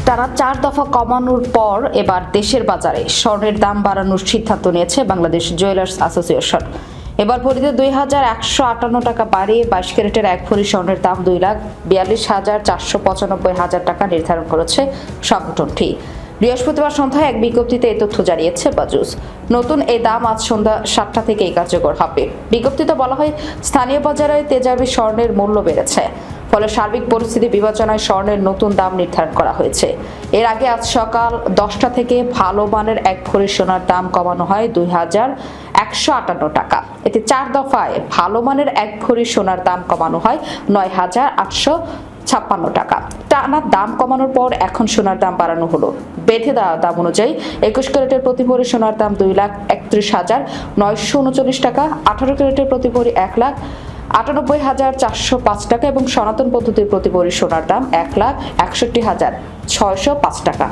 টানা 4 দফা কমানোর পর এবার দেশের বাজারে স্বর্ণের দাম বাড়ানোর সিদ্ধান্ত নিয়েছে বাংলাদেশ জুয়েলার্স অ্যাসোসিয়েশন। এবার ভরিতে 2,158 টাকা বাড়িয়ে 22 ক্যারেটের 1 ভরি স্বর্ণের দাম 2,42,495 টাকা নির্ধারণ করেছে সংগঠনটি। বৃহস্পতিবার সন্ধ্যায় এক বিজ্ঞপ্তিতে এই তথ্য জানিয়েছে বাজুস। নতুন এই দাম আজ সন্ধ্যা 7টা থেকেই কার্যকর হবে। বিজ্ঞপ্তিতে বলা হয়, স্থানীয় বাজারে তেজাবি স্বর্ণের মূল্য বেড়েছে, ফলে সার্বিক পরিস্থিতি বিবেচনায় স্বর্ণের নতুন দাম নির্ধারণ করা হয়েছে। এর আগে আজ সকাল 10টা থেকে ভালো মানের 1 ভরি সোনার দাম কমানো হয় 2,158 টাকা। এতে 4 দফায় ভালো মানের 1 ভরি সোনার দাম কমানো হয় 9,856 টাকা। টানা দাম কমানোর পর এখন সোনার দাম বাড়ানো হলো। বেঁধে দেওয়া দাম অনুযায়ী 21 ক্যারেটের প্রতি ভরি সোনার দাম 2,31,939 টাকা, 18 ক্যারেটের প্রতি ভরি 1,98,405 টাকা এবং সনাতন পদ্ধতির প্রতি ভরি সোনার দাম 1,61,605 টাকা।